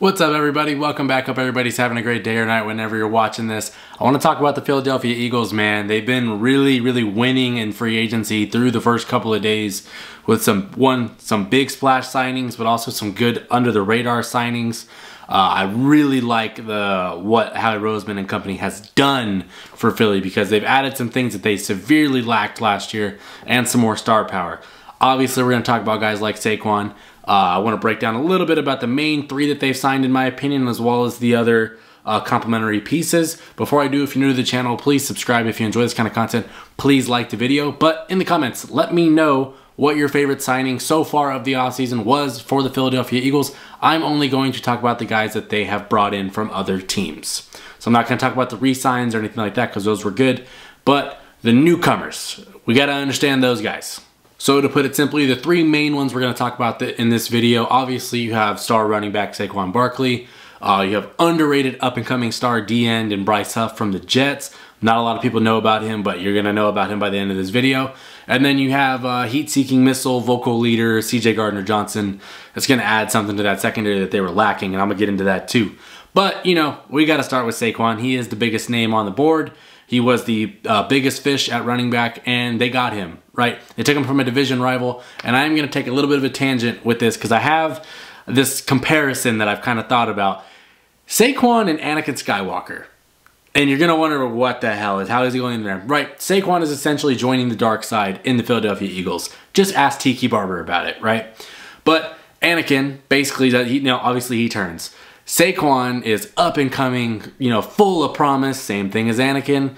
What's up, everybody? Welcome back. Hope everybody's having a great day or night whenever you're watching this. I want to talk about the Philadelphia Eagles, man. They've been really winning in free agency through the first couple of days with some big splash signings, but also some good under the radar signings. I really like what Howie Roseman and company has done for Philly because they've added some things that they severely lacked last year and some more star power. Obviously, we're going to talk about guys like Saquon. I want to break down a little bit about the main three that they've signed, in my opinion, as well as the other complementary pieces. Before I do, if you're new to the channel, please subscribe. If you enjoy this kind of content, please like the video. But in the comments, let me know what your favorite signing so far of the offseason was for the Philadelphia Eagles. I'm only going to talk about the guys that they have brought in from other teams. So I'm not going to talk about the re-signs or anything like that because those were good. But the newcomers, we got to understand those guys. So to put it simply, the three main ones we're going to talk about in this video, obviously you have star running back Saquon Barkley. You have underrated up-and-coming star D-end and Bryce Huff from the Jets. Not a lot of people know about him, but you're going to know about him by the end of this video. And then you have heat-seeking missile, vocal leader, CJ Gardner-Johnson. That's going to add something to that secondary that they were lacking, and I'm going to get into that too. But, you know, we got to start with Saquon. He is the biggest name on the board. He was the biggest fish at running back, and they got him, right? They took him from a division rival, and I'm going to take a little bit of a tangent with this because I have this comparison that I've kind of thought about. Saquon and Anakin Skywalker. And you're going to wonder what the hell how is he going in there? Right, Saquon is essentially joining the dark side in the Philadelphia Eagles. Just ask Tiki Barber about it, right? But Anakin, basically, obviously he turns. Saquon is up and coming, full of promise. Same thing as Anakin.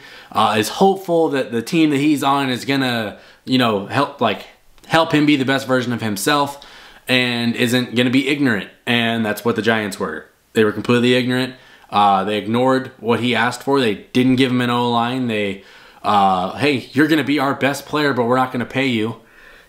Is hopeful that the team that he's on is gonna, help him be the best version of himself, and isn't gonna be ignorant. And that's what the Giants were. They were completely ignorant. They ignored what he asked for. They didn't give him an O-line. They, hey, you're gonna be our best player, but we're not gonna pay you.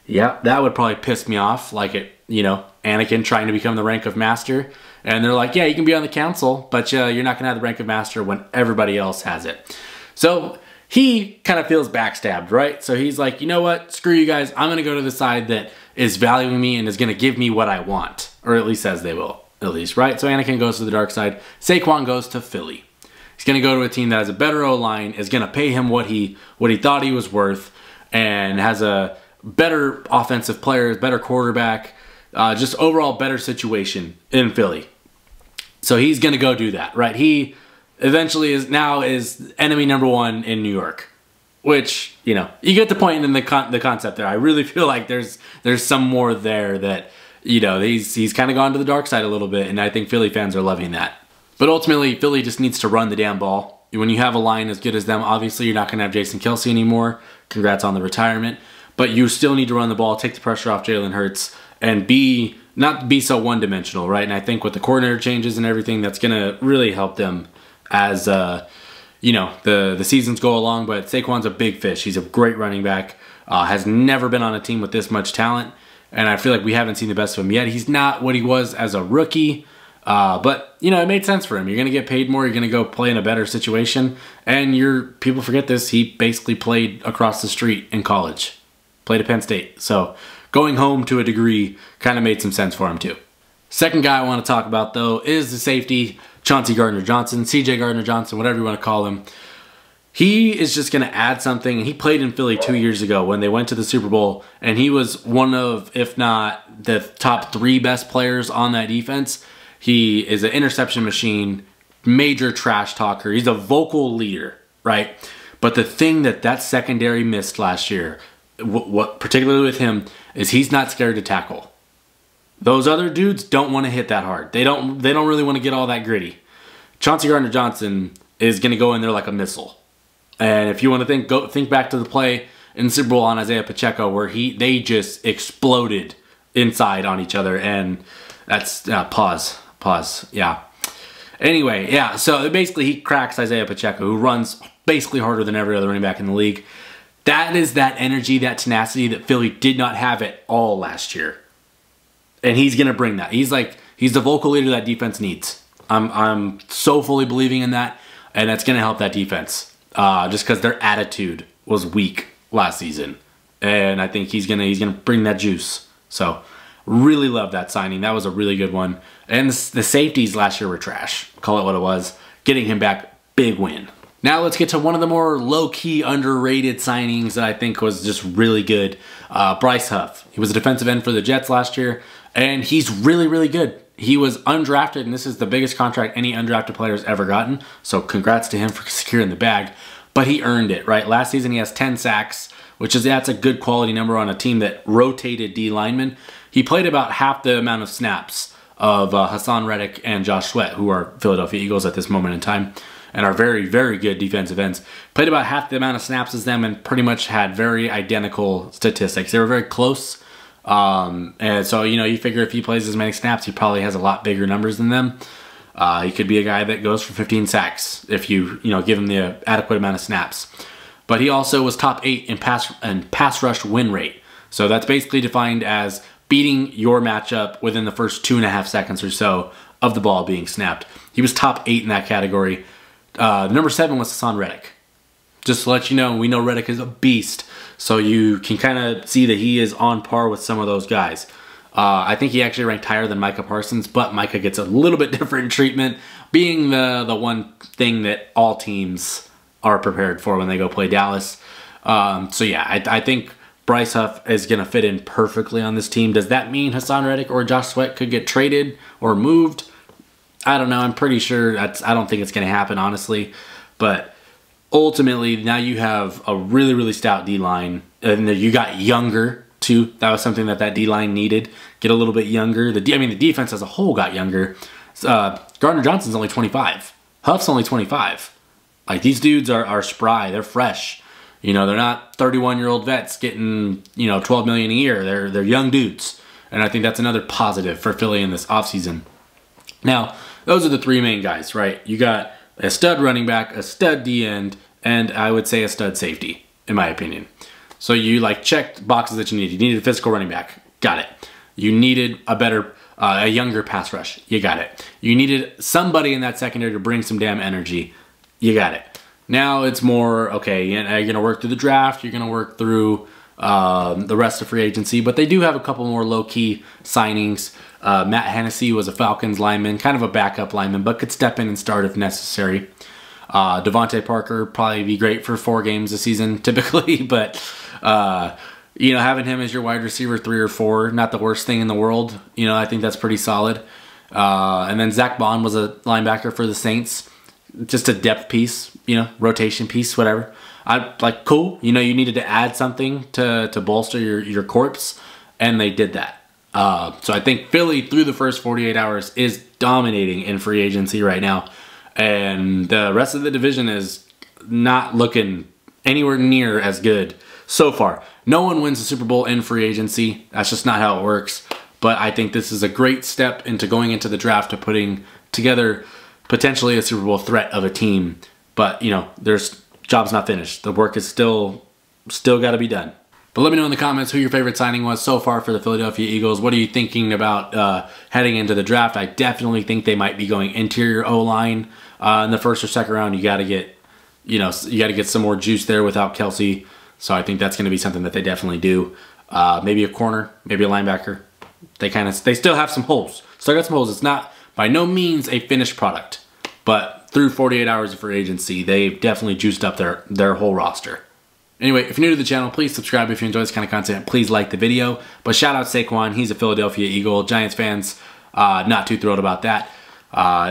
Yeah, that would probably piss me off. Like Anakin trying to become the rank of master. And they're like, yeah, you can be on the council, but you're not going to have the rank of master when everybody else has it. So he kind of feels backstabbed, right? So he's like, you know what? Screw you guys. I'm going to go to the side that is valuing me and is going to give me what I want. Or at least says they will, at least, right? So Anakin goes to the dark side. Saquon goes to Philly. He's going to go to a team that has a better O-line, is going to pay him what he thought he was worth, and has a better offensive player, better quarterback, just overall better situation in Philly. So he's going to go do that, right? He eventually is enemy number one in New York, which, you get the point in the concept there. I really feel like there's some more there that, he's kind of gone to the dark side a little bit, and I think Philly fans are loving that. But ultimately, Philly just needs to run the damn ball. When you have a line as good as them, obviously you're not going to have Jason Kelce anymore. Congrats on the retirement. But you still need to run the ball, take the pressure off Jalen Hurts, and not be so one-dimensional, right? And I think with the coordinator changes and everything, that's going to really help them as, the seasons go along. But Saquon's a big fish. He's a great running back. Has never been on a team with this much talent. And I feel like we haven't seen the best of him yet. He's not what he was as a rookie. But, it made sense for him. You're going to get paid more. You're going to go play in a better situation. And people forget this. He basically played across the street in college. Played at Penn State. So going home to a degree kind of made some sense for him too. Second guy I want to talk about though is the safety, Chauncey Gardner-Johnson, CJ Gardner-Johnson, whatever you want to call him. He is just going to add something. He played in Philly 2 years ago when they went to the Super Bowl, and he was one of, if not the top 3 best players on that defense. He is an interception machine, major trash talker. He's a vocal leader, right? But the thing that secondary missed last year, what particularly with him, is he's not scared to tackle. Those other dudes don't want to hit that hard. They don't really want to get all that gritty. Chauncey Gardner-Johnson is going to go in there like a missile. And if you want to think back to the play in the Super Bowl on Isaiah Pacheco where they just exploded inside on each other, and that's pause. Yeah. Anyway, yeah. So basically he cracks Isaiah Pacheco, who runs basically harder than every other running back in the league. That is that energy, that tenacity that Philly did not have at all last year. And he's going to bring that. He's the vocal leader that defense needs. I'm so fully believing in that, and that's going to help that defense. Just because their attitude was weak last season. And I think he's gonna bring that juice. So Really love that signing. That was a really good one. And the safeties last year were trash. Call it what it was. Getting him back, big win. Now let's get to one of the more low-key underrated signings that I think was just really good. Bryce Huff. He was a defensive end for the Jets last year, and he's really, really good. He was undrafted, and this is the biggest contract any undrafted player has ever gotten. So congrats to him for securing the bag. But he earned it, right? Last season he has 10 sacks, that's a good quality number on a team that rotated D linemen. He played about half the amount of snaps of Haason Reddick and Josh Sweat, who are Philadelphia Eagles at this moment in time, and are very, very good defensive ends. Played about half the amount of snaps as them and pretty much had very identical statistics. They were very close. And so, you figure if he plays as many snaps, he probably has a lot bigger numbers than them. He could be a guy that goes for 15 sacks if you give him the adequate amount of snaps. But he also was top 8 in pass rush win rate. So that's basically defined as beating your matchup within the first 2.5 seconds or so of the ball being snapped. He was top 8 in that category. Number 7 was Haason Reddick. Just to let you know, we know Reddick is a beast, so you can kind of see that he is on par with some of those guys. I think he actually ranked higher than Micah Parsons, but Micah gets a little bit different treatment, being the one thing that all teams are prepared for when they go play Dallas. So yeah, I think Bryce Huff is going to fit in perfectly on this team. Does that mean Haason Reddick or Josh Sweat could get traded or moved? I don't know. I'm pretty sure I don't think it's going to happen, honestly. But ultimately, now you have a really, really stout D-line. And you got younger, too. That was something that D-line needed. Get a little bit younger. The defense as a whole got younger. Gardner Johnson's only 25. Huff's only 25. Like, these dudes are spry. They're fresh. They're not 31-year-old vets getting, $12 million a year. They're young dudes. And I think that's another positive for Philly in this offseason. Now, those are the 3 main guys, right? You got a stud running back, a stud D-end, and I would say a stud safety, in my opinion. So you checked boxes that you needed. You needed a physical running back. Got it. You needed a younger pass rush. You got it. You needed somebody in that secondary to bring some damn energy. You got it. Now it's more, okay, you're going to work through the draft. You're going to work through the rest of free agency, but they do have a couple more low-key signings. Matt Hennessy was a Falcons lineman, kind of a backup lineman, but could step in and start if necessary. Devontae Parker probably be great for 4 games a season typically, but having him as your wide receiver 3 or 4, not the worst thing in the world. I think that's pretty solid. And then Zach Bond was a linebacker for the Saints, just a depth piece, rotation piece, whatever. Cool. You needed to add something to bolster your corpse, and they did that. So I think Philly, through the first 48 hours, is dominating in free agency right now. And the rest of the division is not looking anywhere near as good so far. No one wins the Super Bowl in free agency. That's just not how it works. But I think this is a great step into going into the draft to putting together potentially a Super Bowl threat of a team. But, there's job's not finished. The work is still got to be done. But let me know in the comments who your favorite signing was so far for the Philadelphia Eagles. What are you thinking about heading into the draft? I definitely think they might be going interior O-line in the first or second round. You got to get some more juice there without Kelsey. So I think that's going to be something that they definitely do. Maybe a corner, maybe a linebacker. They still have some holes. Still got some holes. It's not by no means a finished product, but through 48 hours of free agency, they've definitely juiced up their whole roster. Anyway, if you're new to the channel, please subscribe if you enjoy this kind of content. Please like the video. But shout out Saquon. He's a Philadelphia Eagle. Giants fans, not too thrilled about that.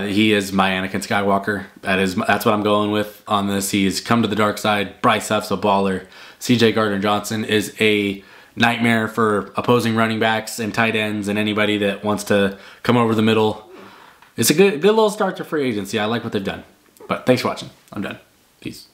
He is my Anakin Skywalker. That's what I'm going with on this. He's come to the dark side. Bryce Huff's a baller. CJ Gardner-Johnson is a nightmare for opposing running backs and tight ends and anybody that wants to come over the middle. It's a good little start to free agency. I like what they've done. But thanks for watching. I'm done. Peace.